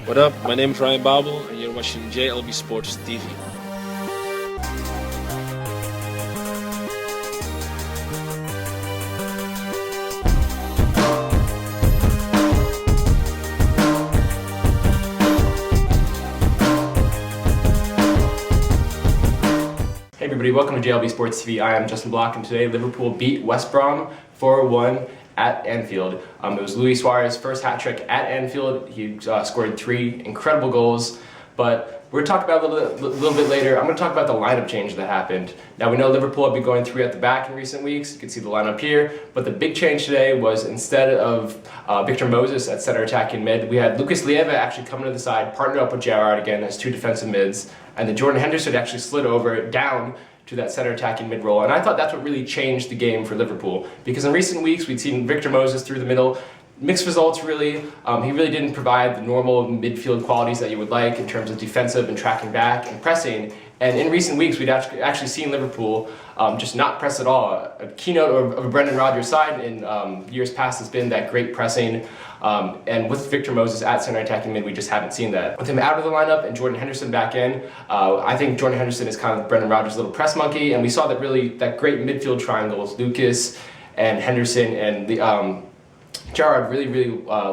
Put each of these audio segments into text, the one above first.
What up? My name is Ryan Babel, and you're watching JLB Sports TV. Hey everybody, welcome to JLB Sports TV. I am Justin Block, and today Liverpool beat West Brom 4-1 at Anfield. It was Luis Suarez's first hat trick at Anfield. He scored 3 incredible goals, but we're going to talk about it a little bit later. I'm going to talk about the lineup change that happened. Now we know Liverpool have been going 3 at the back in recent weeks. You can see the lineup here, but the big change today was instead of Victor Moses at center attacking mid, we had Lucas Leiva actually coming to the side, partnered up with Gerrard again as 2 defensive mids, and then Jordan Henderson actually slid over down to that center attacking mid role. And I thought that's what really changed the game for Liverpool, because in recent weeks we'd seen Victor Moses through the middle, mixed results really. He really didn't provide the normal midfield qualities that you would like in terms of defensive and tracking back and pressing. And in recent weeks we'd actually seen Liverpool just not press at all. A keynote of a Brendan Rodgers side in years past has been that great pressing. And with Victor Moses at center attacking mid, we just haven't seen that. With him out of the lineup and Jordan Henderson back in, I think Jordan Henderson is kind of Brendan Rodgers' little press monkey, and we saw that great midfield triangle with Lucas and Henderson and the Gerrard really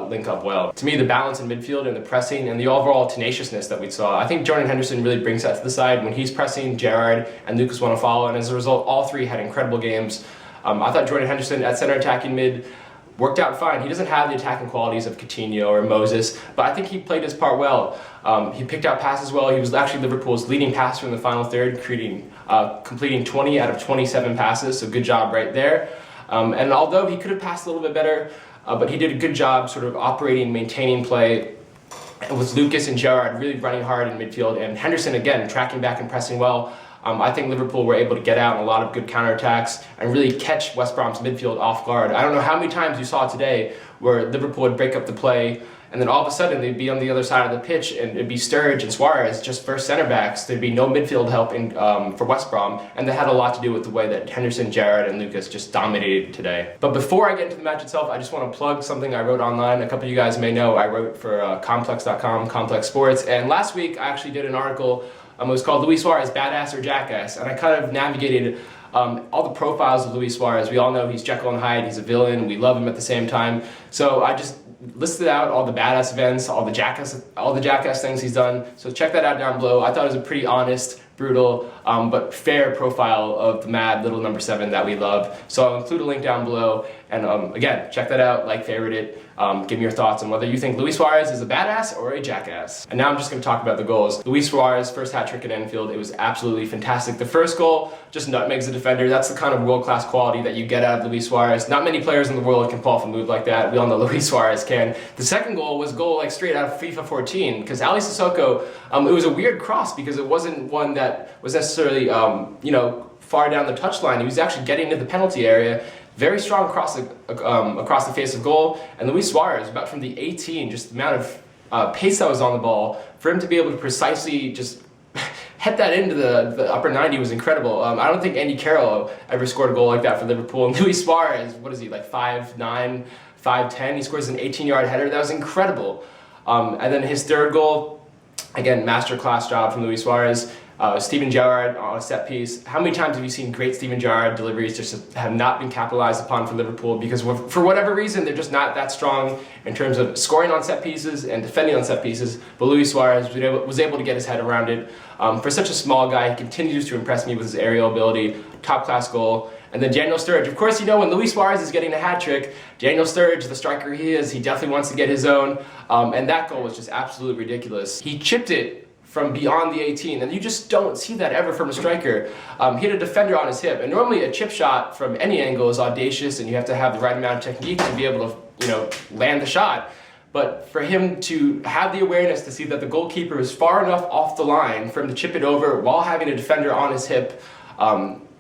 link up well. To me, the balance in midfield and the pressing and the overall tenaciousness that we saw, I think Jordan Henderson really brings that to the side. When he's pressing, Gerrard and Lucas want to follow, and as a result, all 3 had incredible games. I thought Jordan Henderson at center attacking mid worked out fine. He doesn't have the attacking qualities of Coutinho or Moses, but I think he played his part well. He picked out passes well. He was actually Liverpool's leading passer in the final third, completing 20 out of 27 passes, so good job right there. And although he could have passed a little bit better, but he did a good job sort of operating, maintaining play, with Lucas and Gerrard really running hard in midfield, and Henderson again tracking back and pressing well. I think Liverpool were able to get out in a lot of good counterattacks and really catch West Brom's midfield off guard. I don't know how many times you saw today where Liverpool would break up the play, and then all of a sudden they'd be on the other side of the pitch, and it'd be Sturridge and Suarez just first center backs. There'd be no midfield help for West Brom, and that had a lot to do with the way that Henderson, Gerrard, and Lucas just dominated today. But before I get into the match itself, I just want to plug something I wrote online. A couple of you guys may know I wrote for Complex.com, Complex Sports, and last week I actually did an article. It was called Luis Suarez, Badass or Jackass, and I kind of navigated all the profiles of Luis Suarez. We all know he's Jekyll and Hyde, he's a villain, we love him at the same time. So I just listed out all the badass events, all the jackass things he's done. So check that out down below. I thought it was a pretty honest, brutal, but fair profile of the mad little number 7 that we love. So I'll include a link down below, and again, check that out, favorite it, give me your thoughts on whether you think Luis Suarez is a badass or a jackass. And now I'm just going to talk about the goals. Luis Suarez, first hat trick at Anfield, it was absolutely fantastic. The first goal just nutmegs the defender. That's the kind of world-class quality that you get out of Luis Suarez. Not many players in the world can pull off a move like that. We all know Luis Suarez can. The second goal was a goal straight out of FIFA 14, because Ali Sissoko, it was a weird cross because it wasn't one that was necessarily far down the touchline. He was actually getting into the penalty area. Very strong across the face of goal, and Luis Suarez, about from the 18, just the amount of pace that was on the ball, for him to be able to precisely just hit that into the upper 90 was incredible. I don't think Andy Carroll ever scored a goal like that for Liverpool. And Luis Suarez, what is he, 5'9", 5'10"? He scores an 18-yard header. That was incredible. And then his third goal, again, masterclass job from Luis Suarez. Steven Gerrard on a set piece. How many times have you seen great Steven Gerrard deliveries just have not been capitalized upon for Liverpool because for whatever reason they're just not that strong in terms of scoring on set pieces and defending on set pieces, but Luis Suarez was able to get his head around it. For such a small guy, he continues to impress me with his aerial ability, top class goal. And then Daniel Sturridge, of course, when Luis Suarez is getting a hat trick, Daniel Sturridge, the striker he is, he definitely wants to get his own, and that goal was just absolutely ridiculous. He chipped it from beyond the 18, and you just don't see that ever from a striker. He had a defender on his hip, and normally a chip shot from any angle is audacious, and you have to have the right amount of technique to be able to, land the shot. But for him to have the awareness to see that the goalkeeper is far enough off the line for him to chip it over while having a defender on his hip,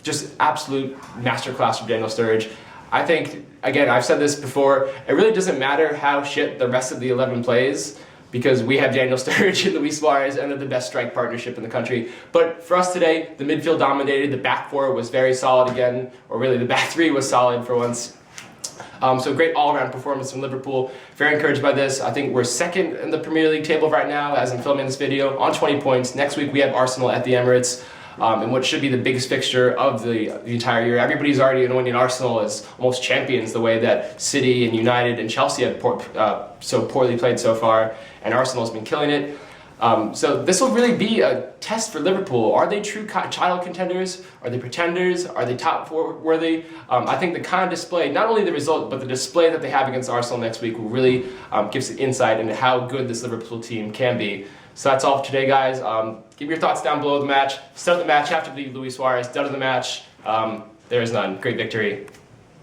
just absolute masterclass from Daniel Sturridge. I think, again, I've said this before, it really doesn't matter how shit the rest of the 11 plays, because we have Daniel Sturridge and Luis Suarez and the best strike partnership in the country. But for us today, the midfield dominated, the back four was very solid again, or really the back three was solid for once. So great all-around performance from Liverpool. Very encouraged by this. I think we're second in the Premier League table right now as I'm filming this video on 20 points. Next week we have Arsenal at the Emirates. And what should be the biggest fixture of the entire year. Everybody's already anointing Arsenal as almost champions the way that City and United and Chelsea have so poorly played so far, and Arsenal's been killing it. So this will really be a test for Liverpool. Are they true title contenders? Are they pretenders? Are they top four worthy? I think the kind of display, not only the result, but the display that they have against Arsenal next week will really give some insight into how good this Liverpool team can be. So that's all for today, guys. Give your thoughts down below the match. Start of the match, have to be Luis Suarez. Done of the match, there is none. Great victory.